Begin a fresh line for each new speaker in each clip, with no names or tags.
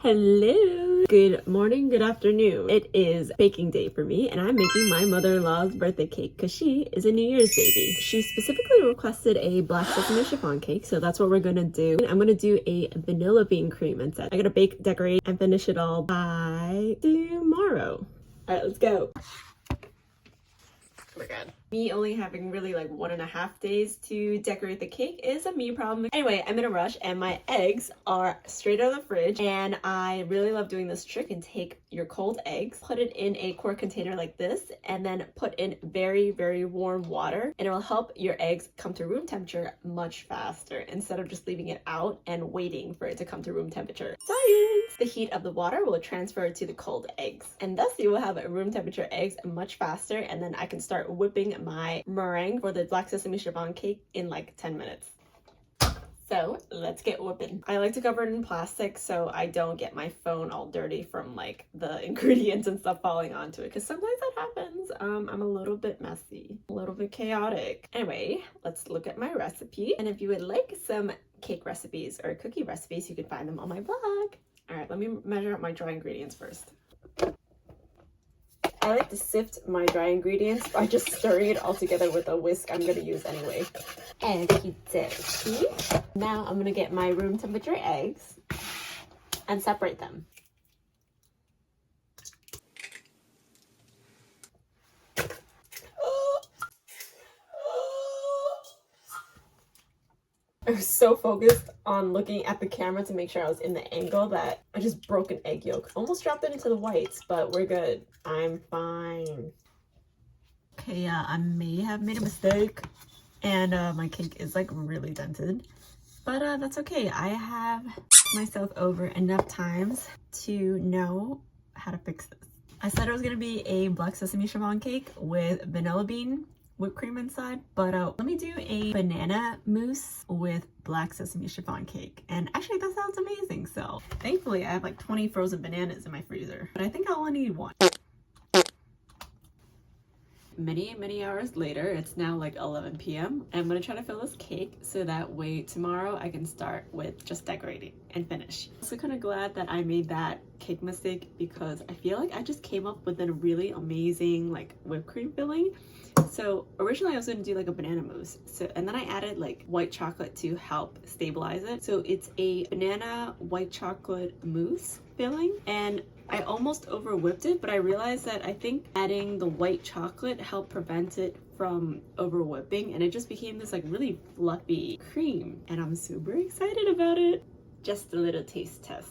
Hello! Good morning, good afternoon. It is baking day for me and I'm making my mother-in-law's birthday cake because she is a New Year's baby. She specifically requested a black sesame chiffon cake, so that's what we're gonna do. I'm gonna do a vanilla bean cream instead. I gotta bake, decorate, and finish it all by tomorrow. Alright, let's go. Oh my god. Me only having really like 1.5 days to decorate the cake is a me problem. Anyway, I'm in a rush and my eggs are straight out of the fridge, and I really love doing this trick and take your cold eggs, put it in a quart container like this, and then put in very, very warm water, and it will help your eggs come to room temperature much faster instead of just leaving it out and waiting for it to come to room temperature. Science! The heat of the water will transfer to the cold eggs, and thus you will have room temperature eggs much faster, and then I can start whipping my meringue for the black sesame chiffon cake in like 10 minutes. So let's get whipping. I like to cover it in plastic so I don't get my phone all dirty from like the ingredients and stuff falling onto it, because sometimes that happens. I'm a little bit messy, a little bit chaotic. Anyway, let's look at my recipe, and if you would like some cake recipes or cookie recipes, you can find them on my blog. All right, let me measure out my dry ingredients first. I like to sift my dry ingredients by just stirring it all together with a whisk I'm going to use anyway. Okie dokie. Now I'm going to get my room temperature eggs and separate them. I was so focused on looking at the camera to make sure I was in the angle that I just broke an egg yolk. Almost dropped it into the whites, but we're good. I'm fine. Okay, I may have made a mistake, and my cake is like really dented, but that's okay. I have myself over enough times to know how to fix this. I said it was gonna be a black sesame chiffon cake with vanilla bean whipped cream inside, but let me do a banana mousse with black sesame chiffon cake, and actually that sounds amazing. So thankfully I have like 20 frozen bananas in my freezer, but I think I only need one. Many hours later, it's now like 11 p.m. I'm gonna try to fill this cake so that way tomorrow I can start with just decorating and finish. I'm also kind of glad that I made that cake mistake because I feel like I just came up with a really amazing like whipped cream filling. So originally I was gonna do like a banana mousse, and then I added like white chocolate to help stabilize it. So it's a banana white chocolate mousse filling, and I almost over whipped it, but I realized that I think adding the white chocolate helped prevent it from over whipping, and it just became this like really fluffy cream, and I'm super excited about it. Just a little taste test.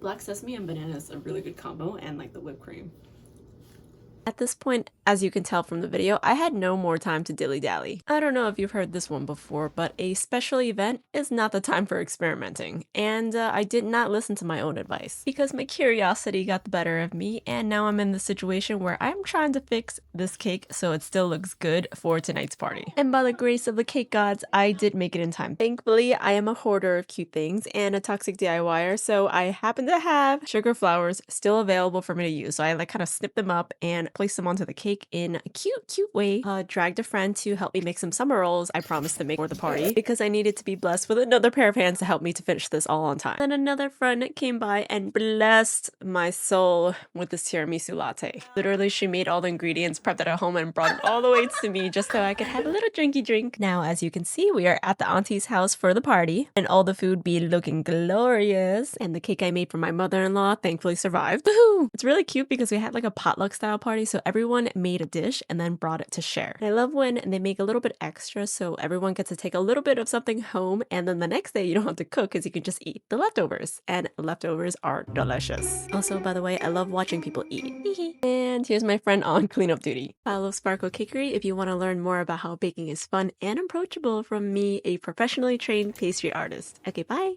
Black sesame and banana is a really good combo, and like the whipped cream. At this point, as you can tell from the video, I had no more time to dilly-dally. I don't know if you've heard this one before, but a special event is not the time for experimenting, and I did not listen to my own advice because my curiosity got the better of me, and now I'm in the situation where I'm trying to fix this cake so it still looks good for tonight's party. And by the grace of the cake gods, I did make it in time. Thankfully, I am a hoarder of cute things and a toxic DIYer, so I happen to have sugar flowers still available for me to use. So I like kind of snip them up and place them onto the cake in a cute way. Dragged a friend to help me make some summer rolls I promised to make for the party because I needed to be blessed with another pair of hands to help me to finish this all on time. Then another friend came by and blessed my soul with this tiramisu latte. Literally, she made all the ingredients, prepped it at home, and brought it all the way to me just so I could have a little drinky drink. Now, as you can see, we are at the auntie's house for the party, and all the food be looking glorious. And the cake I made for my mother-in-law thankfully survived. Woohoo! It's really cute because we had like a potluck style party, so everyone made a dish and then brought it to share. And I love when they make a little bit extra so everyone gets to take a little bit of something home, and then the next day you don't have to cook because you can just eat the leftovers, and leftovers are delicious. Also, by the way, I love watching people eat. And here's my friend on cleanup duty. Follow Sparkle Cakery if you want to learn more about how baking is fun and approachable from me, a professionally trained pastry artist. Okay, bye!